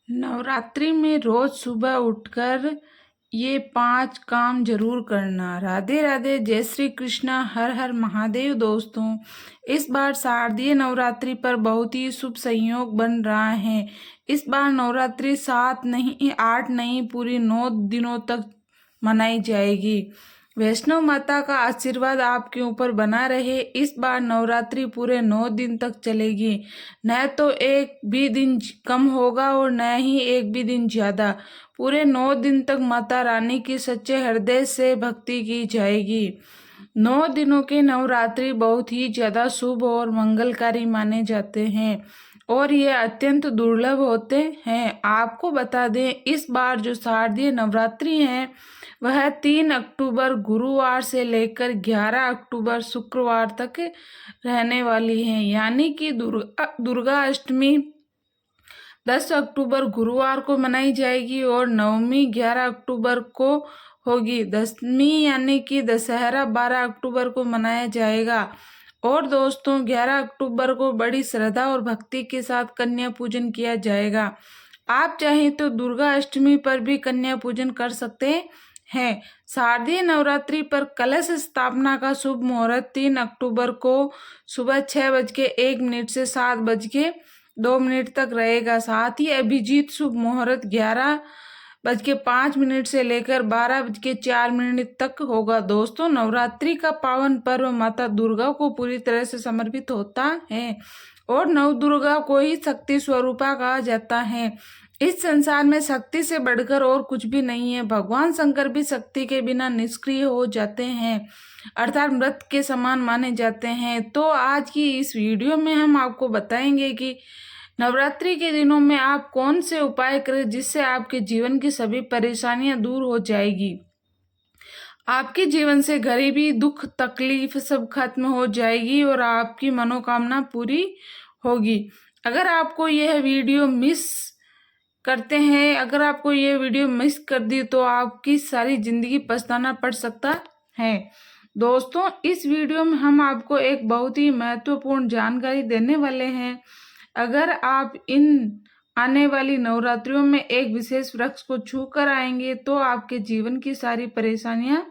नवरात्रि में रोज सुबह उठकर ये 5 काम जरूर करना। राधे राधे, जय श्री कृष्णा, हर हर महादेव। दोस्तों, इस बार शारदीय नवरात्रि पर बहुत ही शुभ संयोग बन रहा है। इस बार नवरात्रि 7 नहीं 8 नहीं पूरी 9 दिनों तक मनाई जाएगी। वैष्णव माता का आशीर्वाद आपके ऊपर बना रहे। इस बार नवरात्रि पूरे 9 दिन तक चलेगी। न तो एक भी दिन कम होगा और न ही एक भी दिन ज्यादा। पूरे 9 दिन तक माता रानी की सच्चे हृदय से भक्ति की जाएगी। 9 दिनों के नवरात्रि बहुत ही ज्यादा शुभ और मंगलकारी माने जाते हैं और ये अत्यंत दुर्लभ होते हैं। आपको बता दें, इस बार जो शारदीय नवरात्रि है वह 3 अक्टूबर गुरुवार से लेकर 11 अक्टूबर शुक्रवार तक रहने वाली है। यानी कि दुर्गा अष्टमी 10 अक्टूबर गुरुवार को मनाई जाएगी और नवमी 11 अक्टूबर को होगी। दशमी यानी कि दशहरा 12 अक्टूबर को मनाया जाएगा। और दोस्तों, 11 अक्टूबर को बड़ी श्रद्धा और भक्ति के साथ कन्या पूजन किया जाएगा। आप चाहें तो दुर्गा अष्टमी पर भी कन्या पूजन कर सकते हैं। शारदीय नवरात्रि पर कलश स्थापना का शुभ मुहूर्त 3 अक्टूबर को सुबह 6:01 से 7:02 तक रहेगा। साथ ही अभिजीत शुभ मुहूर्त 11:05 से लेकर 12:04 तक होगा। दोस्तों, नवरात्रि का पावन पर्व माता दुर्गा को पूरी तरह से समर्पित होता है और नव दुर्गा को ही शक्ति स्वरूपा कहा जाता है। इस संसार में शक्ति से बढ़कर और कुछ भी नहीं है। भगवान शंकर भी शक्ति के बिना निष्क्रिय हो जाते हैं, अर्थात मृत के समान माने जाते हैं। तो आज की इस वीडियो में हम आपको बताएंगे कि नवरात्रि के दिनों में आप कौन से उपाय करें जिससे आपके जीवन की सभी परेशानियां दूर हो जाएगी। आपके जीवन से गरीबी, दुख, तकलीफ सब खत्म हो जाएगी और आपकी मनोकामना पूरी होगी। अगर आपको यह वीडियो मिस कर दी तो आपकी सारी जिंदगी पछताना पड़ सकता है। दोस्तों, इस वीडियो में हम आपको एक बहुत ही महत्वपूर्ण जानकारी देने वाले हैं। अगर आप इन आने वाली नवरात्रियों में एक विशेष वृक्ष को छू कर आएंगे तो आपके जीवन की सारी परेशानियां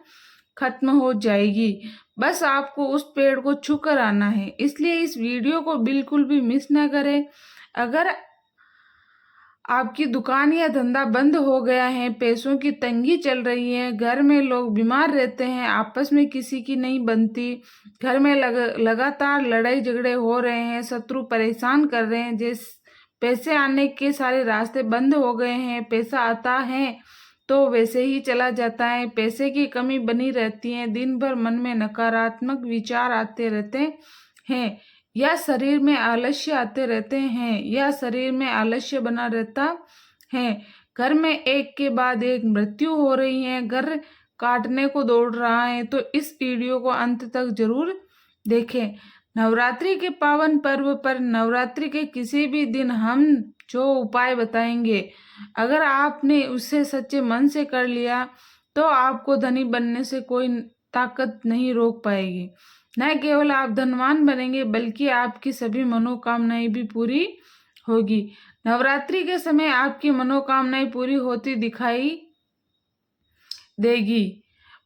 खत्म हो जाएगी। बस आपको उस पेड़ को छू कर आना है, इसलिए इस वीडियो को बिल्कुल भी मिस ना करें। अगर आपकी दुकान या धंधा बंद हो गया है, पैसों की तंगी चल रही है, घर में लोग बीमार रहते हैं, आपस में किसी की नहीं बनती, घर में लगातार लड़ाई झगड़े हो रहे हैं, शत्रु परेशान कर रहे हैं, पैसे आने के सारे रास्ते बंद हो गए हैं, पैसा आता है तो वैसे ही चला जाता है, पैसे की कमी बनी रहती है, दिन भर मन में नकारात्मक विचार आते रहते हैं, या शरीर में आलस्य आते रहते हैं, या शरीर में आलस्य बना रहता है, घर में एक के बाद एक मृत्यु हो रही है, घर काटने को दौड़ रहा है, तो इस वीडियो को अंत तक जरूर देखें। नवरात्रि के पावन पर्व पर नवरात्रि के किसी भी दिन हम जो उपाय बताएंगे, अगर आपने उसे सच्चे मन से कर लिया तो आपको धनी बनने से कोई ताकत नहीं रोक पाएगी। न केवल आप धनवान बनेंगे बल्कि आपकी सभी मनोकामनाएं भी पूरी होगी। नवरात्रि के समय आपकी मनोकामनाएं पूरी होती दिखाई देगी।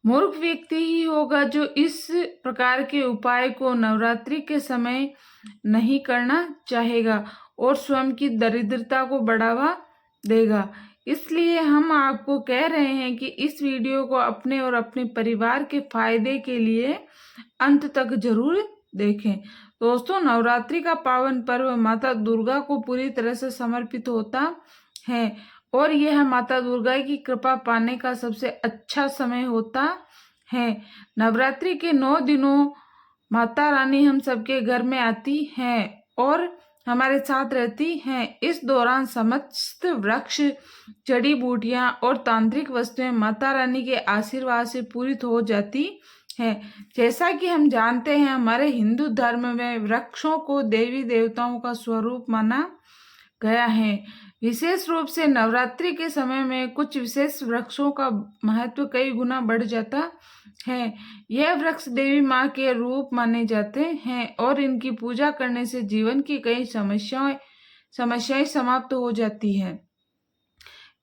मूर्ख व्यक्ति ही होगा जो इस प्रकार के उपाय को नवरात्रि के समय नहीं करना चाहेगा और स्वयं की दरिद्रता को बढ़ावा देगा। इसलिए हम आपको कह रहे हैं कि इस वीडियो को अपने और अपने परिवार के फायदे के लिए अंत तक जरूर देखें। दोस्तों, नवरात्रि का पावन पर्व माता दुर्गा को पूरी तरह से समर्पित होता है और यह माता दुर्गा की कृपा पाने का सबसे अच्छा समय होता है। नवरात्रि के 9 दिनों माता रानी हम सबके घर में आती हैं और हमारे साथ रहती हैं। इस दौरान समस्त वृक्ष, जड़ी बूटियां और तांत्रिक वस्तुएं माता रानी के आशीर्वाद से पूरित हो जाती हैं। जैसा कि हम जानते हैं, हमारे हिंदू धर्म में वृक्षों को देवी देवताओं का स्वरूप माना गया है। विशेष रूप से नवरात्रि के समय में कुछ विशेष वृक्षों का महत्व कई गुना बढ़ जाता है। यह वृक्ष देवी माँ के रूप माने जाते हैं और इनकी पूजा करने से जीवन की कई समस्याएं समाप्त हो जाती है।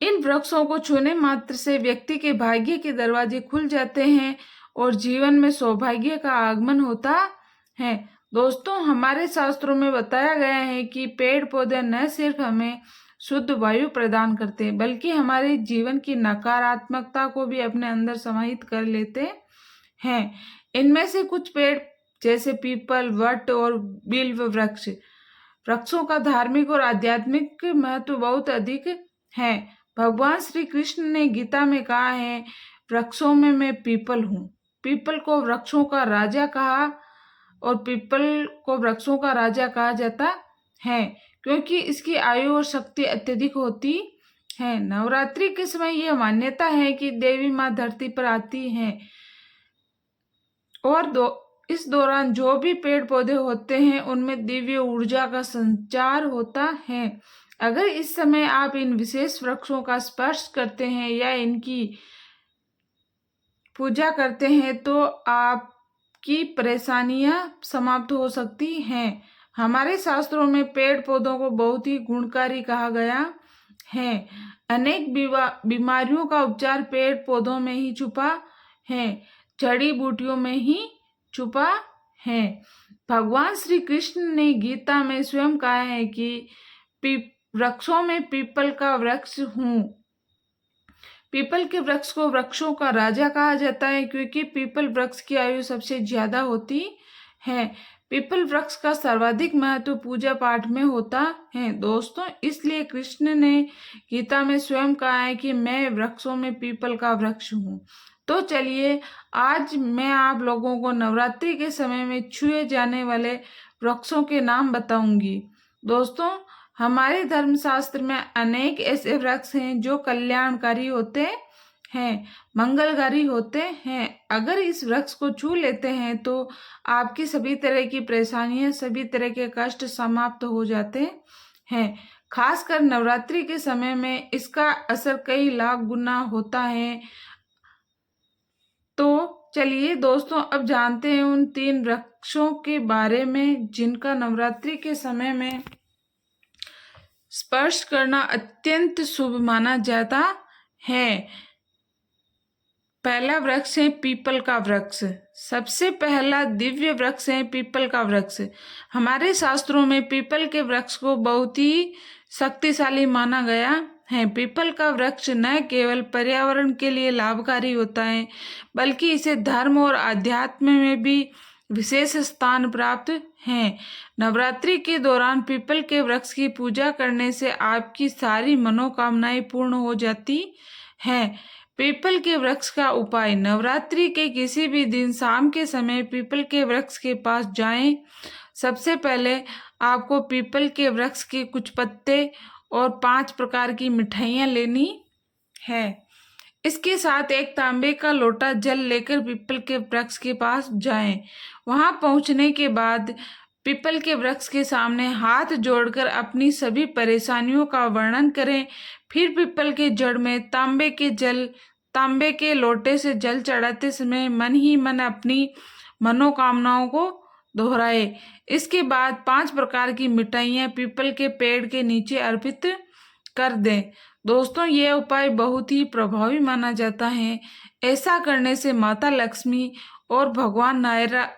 इन वृक्षों को छूने मात्र से व्यक्ति के भाग्य के दरवाजे खुल जाते हैं और जीवन में सौभाग्य का आगमन होता है। दोस्तों, हमारे शास्त्रों में बताया गया है कि पेड़ पौधे न सिर्फ हमें शुद्ध वायु प्रदान करते हैं बल्कि हमारे जीवन की नकारात्मकता को भी अपने अंदर समाहित कर लेते हैं। इनमें से कुछ पेड़ जैसे पीपल, वट और बिल्व वृक्षों का धार्मिक और आध्यात्मिक महत्व बहुत अधिक है। भगवान श्री कृष्ण ने गीता में कहा है, वृक्षों में मैं पीपल हूँ। पीपल को वृक्षों का राजा कहा और पीपल को वृक्षों का राजा कहा जाता है क्योंकि इसकी आयु और शक्ति अत्यधिक होती है। नवरात्रि के समय यह मान्यता है कि देवी माँ धरती पर आती हैं और इस दौरान जो भी पेड़ पौधे होते हैं उनमें दिव्य ऊर्जा का संचार होता है। अगर इस समय आप इन विशेष वृक्षों का स्पर्श करते हैं या इनकी पूजा करते हैं तो आपकी परेशानियां समाप्त हो सकती हैं। हमारे शास्त्रों में पेड़ पौधों को बहुत ही गुणकारी कहा गया है। अनेक बीमारियों का उपचार पेड़ पौधों में ही छुपा है, जड़ी बूटियों में ही छुपा है। भगवान श्री कृष्ण ने गीता में स्वयं कहा है कि वृक्षों में पीपल का वृक्ष हूँ। पीपल के वृक्ष को वृक्षों का राजा कहा जाता है क्योंकि पीपल वृक्ष की आयु सबसे ज्यादा होती है। पीपल वृक्ष का सर्वाधिक महत्व पूजा पाठ में होता है। दोस्तों, इसलिए कृष्ण ने गीता में स्वयं कहा है कि मैं वृक्षों में पीपल का वृक्ष हूँ। तो चलिए, आज मैं आप लोगों को नवरात्रि के समय में छुए जाने वाले वृक्षों के नाम बताऊंगी। दोस्तों, हमारे धर्मशास्त्र में अनेक ऐसे वृक्ष हैं जो कल्याणकारी होते हैं, मंगलकारी होते हैं। अगर इस वृक्ष को छू लेते हैं तो आपकी सभी तरह की परेशानियां, सभी तरह के कष्ट समाप्त हो जाते हैं। खासकर नवरात्रि के समय में इसका असर कई लाख गुना होता है। तो चलिए दोस्तों, अब जानते हैं उन 3 वृक्षों के बारे में जिनका नवरात्रि के समय में स्पर्श करना अत्यंत शुभ माना जाता है। पहला वृक्ष है पीपल का वृक्ष। सबसे पहला दिव्य वृक्ष है पीपल का वृक्ष। हमारे शास्त्रों में पीपल के वृक्ष को बहुत ही शक्तिशाली माना गया है। पीपल का वृक्ष न केवल पर्यावरण के लिए लाभकारी होता है बल्कि इसे धर्म और आध्यात्म में भी विशेष स्थान प्राप्त है। नवरात्रि के दौरान पीपल के वृक्ष की पूजा करने से आपकी सारी मनोकामनाएं पूर्ण हो जाती हैं। पीपल के वृक्ष का उपाय। नवरात्रि के किसी भी दिन शाम के समय पीपल के वृक्ष के पास जाएं। सबसे पहले आपको पीपल के वृक्ष के कुछ पत्ते और 5 प्रकार की मिठाइयाँ लेनी है। इसके साथ एक तांबे का लोटा जल लेकर पीपल के वृक्ष के पास जाएं। वहां पहुंचने के बाद पीपल के वृक्ष के सामने हाथ जोड़कर अपनी सभी परेशानियों का वर्णन करें। फिर पीपल के जड़ में तांबे के लोटे से जल चढ़ाते समय मन ही मन अपनी मनोकामनाओं को दोहराए। इसके बाद 5 प्रकार की मिठाइयाँ पीपल के पेड़ के नीचे अर्पित कर दें। दोस्तों, यह उपाय बहुत ही प्रभावी माना जाता है। ऐसा करने से माता लक्ष्मी और भगवान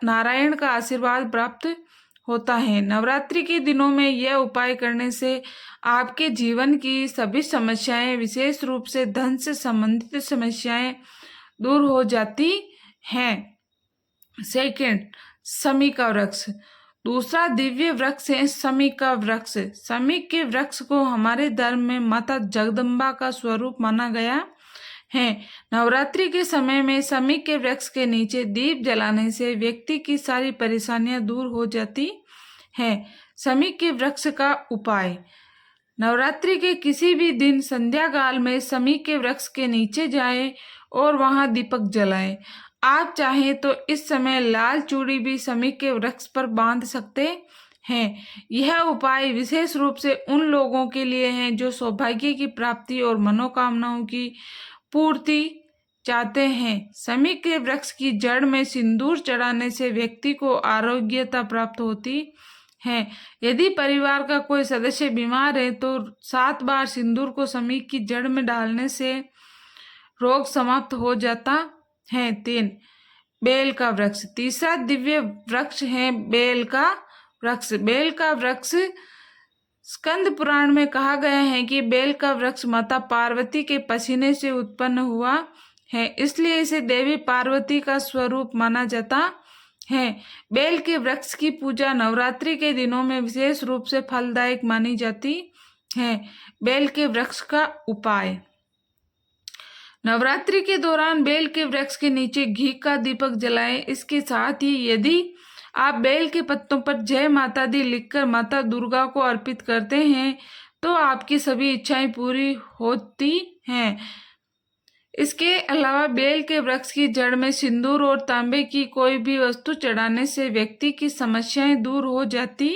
नारायण का आशीर्वाद प्राप्त होता है। नवरात्रि के दिनों में यह उपाय करने से आपके जीवन की सभी समस्याएं, विशेष रूप से धन से संबंधित समस्याएं दूर हो जाती हैं। सेकंड, शमी का वृक्ष। दूसरा दिव्य वृक्ष है शमी का वृक्ष। शमी के वृक्ष को हमारे धर्म में माता जगदम्बा का स्वरूप माना गया है। नवरात्रि के समय में शमी के वृक्ष के नीचे दीप जलाने से व्यक्ति की सारी परेशानियां दूर हो जाती हैं। शमी के वृक्ष का उपाय। नवरात्रि के किसी भी दिन संध्या काल में शमी के वृक्ष के नीचे जाएं और वहां दीपक जलाएं। आप चाहें तो इस समय लाल चूड़ी भी शमी के वृक्ष पर बांध सकते हैं। यह उपाय विशेष रूप से उन लोगों के लिए है जो सौभाग्य की प्राप्ति और मनोकामनाओं की पूर्ति चाहते हैं। शमी के वृक्ष की जड़ में सिंदूर चढ़ाने से व्यक्ति को आरोग्यता प्राप्त होती है। यदि परिवार का कोई सदस्य बीमार है तो 7 बार सिंदूर को समीक की जड़ में डालने से रोग समाप्त हो जाता है। 3, बेल का वृक्ष। तीसरा दिव्य वृक्ष है बेल का वृक्ष। बेल का वृक्ष स्कंद पुराण में कहा गया है कि बेल का वृक्ष माता पार्वती के पसीने से उत्पन्न हुआ है, इसलिए इसे देवी पार्वती का स्वरूप माना जाता है। बेल के वृक्ष की पूजा नवरात्रि के दिनों में विशेष रूप से फलदायक मानी जाती है। बेल के वृक्ष का उपाय। नवरात्रि के दौरान बेल के वृक्ष के नीचे घी का दीपक जलाएं। इसके साथ ही यदि आप बेल के पत्तों पर जय माता दी लिखकर माता दुर्गा को अर्पित करते हैं तो आपकी सभी इच्छाएं पूरी होती हैं। इसके अलावा बेल के वृक्ष की जड़ में सिंदूर और तांबे की कोई भी वस्तु चढ़ाने से व्यक्ति की समस्याएं दूर हो जाती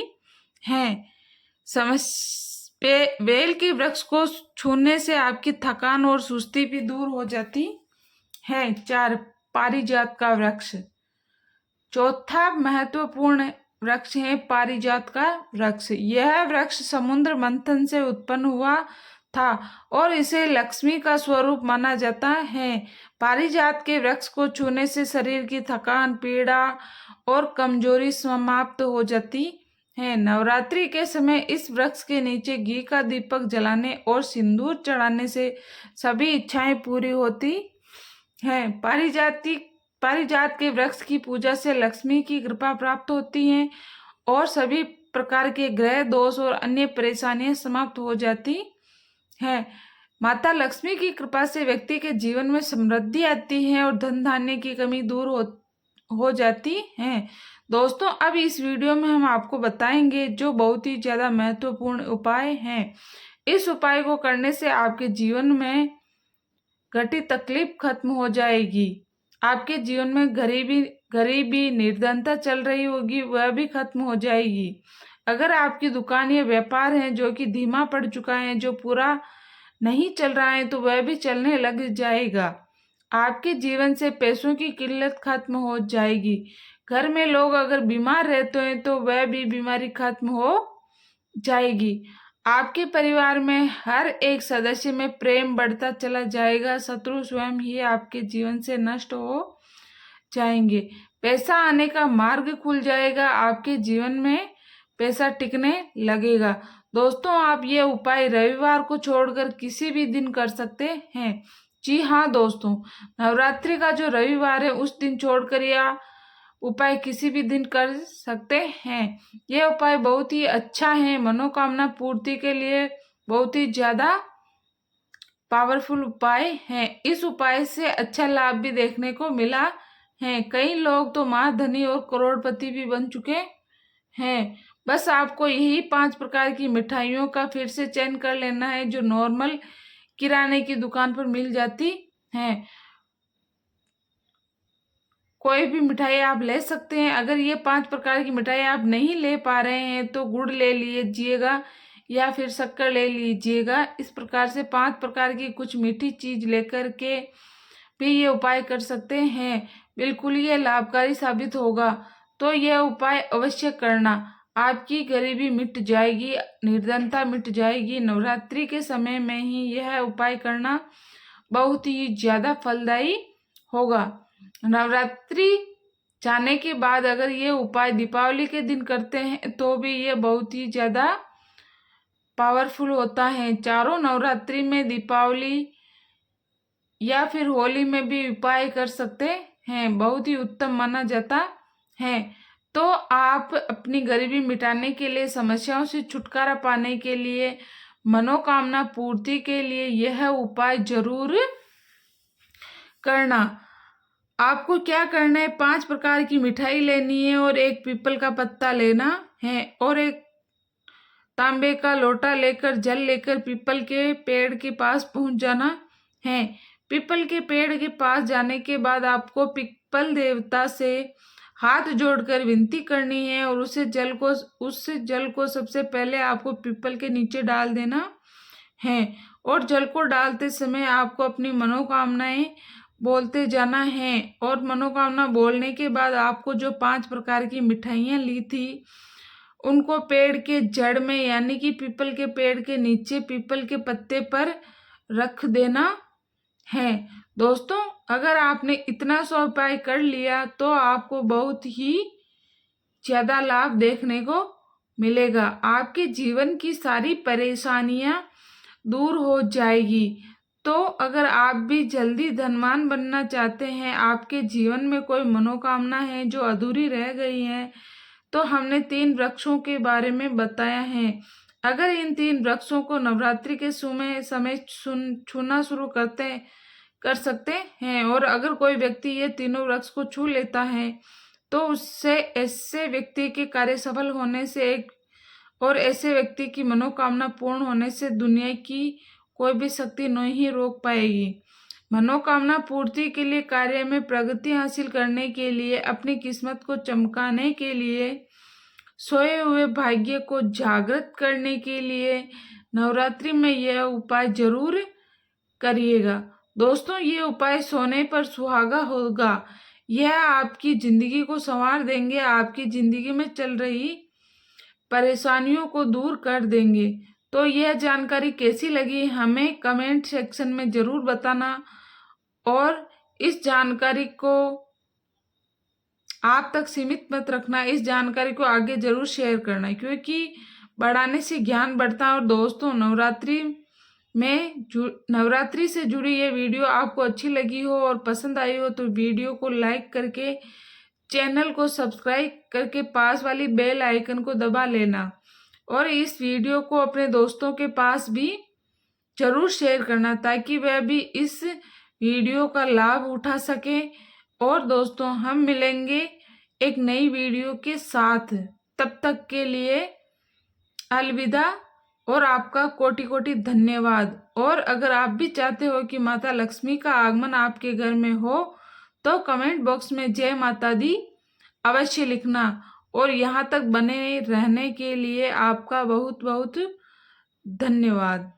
हैं। बेल के वृक्ष को छूने से आपकी थकान और सुस्ती भी दूर हो जाती है। 4, पारिजात का वृक्ष। चौथा महत्वपूर्ण वृक्ष है पारिजात का वृक्ष। यह वृक्ष समुद्र मंथन से उत्पन्न हुआ था और इसे लक्ष्मी का स्वरूप माना जाता है। पारिजात के वृक्ष को छूने से शरीर की थकान, पीड़ा और कमजोरी समाप्त हो जाती है। नवरात्रि के समय इस वृक्ष के नीचे घी का दीपक जलाने और सिंदूर चढ़ाने से सभी इच्छाएं पूरी होती हैं। पारिजात के वृक्ष की पूजा से लक्ष्मी की कृपा प्राप्त होती है और सभी प्रकार के ग्रह दोष और अन्य परेशानियां समाप्त हो जाती है। माता लक्ष्मी की कृपा से व्यक्ति के जीवन में समृद्धि आती है और धन धान्य की कमी दूर हो जाती है। दोस्तों, अब इस वीडियो में हम आपको बताएंगे जो बहुत ही ज्यादा महत्वपूर्ण उपाय हैं। इस उपाय को करने से आपके जीवन में घटी तकलीफ खत्म हो जाएगी। आपके जीवन में गरीबी निर्धनता चल रही होगी वह भी खत्म हो जाएगी। अगर आपकी दुकान या व्यापार है जो कि धीमा पड़ चुका है, जो पूरा नहीं चल रहा है, तो वह भी चलने लग जाएगा। आपके जीवन से पैसों की किल्लत खत्म हो जाएगी। घर में लोग अगर बीमार रहते हैं तो वह भी बीमारी खत्म हो जाएगी। आपके परिवार में हर एक सदस्य में प्रेम बढ़ता चला जाएगा। शत्रु स्वयं ही आपके जीवन से नष्ट हो जाएंगे। पैसा आने का मार्ग खुल जाएगा। आपके जीवन में पैसा टिकने लगेगा। दोस्तों, आप ये उपाय रविवार को छोड़कर किसी भी दिन कर सकते हैं। जी हाँ दोस्तों, नवरात्रि का जो रविवार है उस दिन छोड़कर या उपाय किसी भी दिन कर सकते हैं। यह उपाय बहुत ही अच्छा है। मनोकामना पूर्ति के लिए बहुत ही ज्यादा पावरफुल उपाय है। इस उपाय से अच्छा लाभ भी देखने को मिला है। कई लोग तो महाधनी और करोड़पति भी बन चुके हैं। बस आपको यही 5 प्रकार की मिठाइयों का फिर से चयन कर लेना है जो नॉर्मल किराने की दुकान पर मिल जाती हैं। कोई भी मिठाई आप ले सकते हैं। अगर ये 5 प्रकार की मिठाई आप नहीं ले पा रहे हैं तो गुड़ ले लीजिएगा या फिर शक्कर ले लीजिएगा। इस प्रकार से 5 प्रकार की कुछ मीठी चीज लेकर के भी ये उपाय कर सकते हैं। बिल्कुल ये लाभकारी साबित होगा। तो यह उपाय अवश्य करना। आपकी गरीबी मिट जाएगी, निर्धनता मिट जाएगी। नवरात्रि के समय में ही यह उपाय करना बहुत ही ज्यादा फलदायी होगा। नवरात्रि जाने के बाद अगर ये उपाय दीपावली के दिन करते हैं तो भी ये बहुत ही ज्यादा पावरफुल होता है। चारों नवरात्रि में, दीपावली या फिर होली में भी उपाय कर सकते हैं। बहुत ही उत्तम माना जाता है। तो आप अपनी गरीबी मिटाने के लिए, समस्याओं से छुटकारा पाने के लिए, मनोकामना पूर्ति के लिए यह उपाय जरूर करना। आपको क्या करना है, 5 प्रकार की मिठाई लेनी है और एक पीपल का पत्ता लेना है और एक तांबे का लोटा लेकर, जल लेकर पीपल के पेड़ के पास पहुंच जाना है। पीपल के पेड़ के पास जाने के बाद आपको पीपल देवता से हाथ जोड़कर विनती करनी है और उस जल को सबसे पहले आपको पीपल के नीचे डाल देना है और जल को डालते समय आपको अपनी मनोकामनाएं बोलते जाना है। और मनोकामना बोलने के बाद आपको जो 5 प्रकार की मिठाइयाँ ली थी उनको पेड़ के जड़ में यानी कि पीपल के पेड़ के नीचे पीपल के पत्ते पर रख देना है। दोस्तों, अगर आपने इतना सा उपाय कर लिया तो आपको बहुत ही ज्यादा लाभ देखने को मिलेगा। आपके जीवन की सारी परेशानियां दूर हो जाएगी। तो अगर आप भी जल्दी धनवान बनना चाहते हैं, आपके जीवन में कोई मनोकामना है जो अधूरी रह गई है, तो हमने 3 वृक्षों के बारे में बताया है। अगर इन 3 वृक्षों को नवरात्रि के समय छूना शुरू कर सकते हैं, और अगर कोई व्यक्ति ये तीनों वृक्ष को छू लेता है तो उससे ऐसे व्यक्ति के कार्य सफल होने से और ऐसे व्यक्ति की मनोकामना पूर्ण होने से दुनिया की कोई भी शक्ति नहीं रोक पाएगी। मनोकामना पूर्ति के लिए, कार्य में प्रगति हासिल करने के लिए, अपनी किस्मत को चमकाने के लिए, सोए हुए भाग्य को जागृत करने के लिए नवरात्रि में यह उपाय जरूर करिएगा। दोस्तों, ये उपाय सोने पर सुहागा होगा। यह आपकी जिंदगी को संवार देंगे, आपकी जिंदगी में चल रही परेशानियों को दूर कर देंगे। तो यह जानकारी कैसी लगी हमें कमेंट सेक्शन में जरूर बताना, और इस जानकारी को आप तक सीमित मत रखना, इस जानकारी को आगे जरूर शेयर करना, क्योंकि बढ़ाने से ज्ञान बढ़ता है। और दोस्तों, नवरात्रि से जुड़ी ये वीडियो आपको अच्छी लगी हो और पसंद आई हो तो वीडियो को लाइक करके, चैनल को सब्सक्राइब करके पास वाली बेल आइकन को दबा लेना, और इस वीडियो को अपने दोस्तों के पास भी जरूर शेयर करना ताकि वह भी इस वीडियो का लाभ उठा सके। और दोस्तों, हम मिलेंगे एक नई वीडियो के साथ। तब तक के लिए अलविदा, और आपका कोटि कोटि धन्यवाद। और अगर आप भी चाहते हो कि माता लक्ष्मी का आगमन आपके घर में हो तो कमेंट बॉक्स में जय माता दी अवश्य लिखना। और यहाँ तक बने रहने के लिए आपका बहुत बहुत धन्यवाद।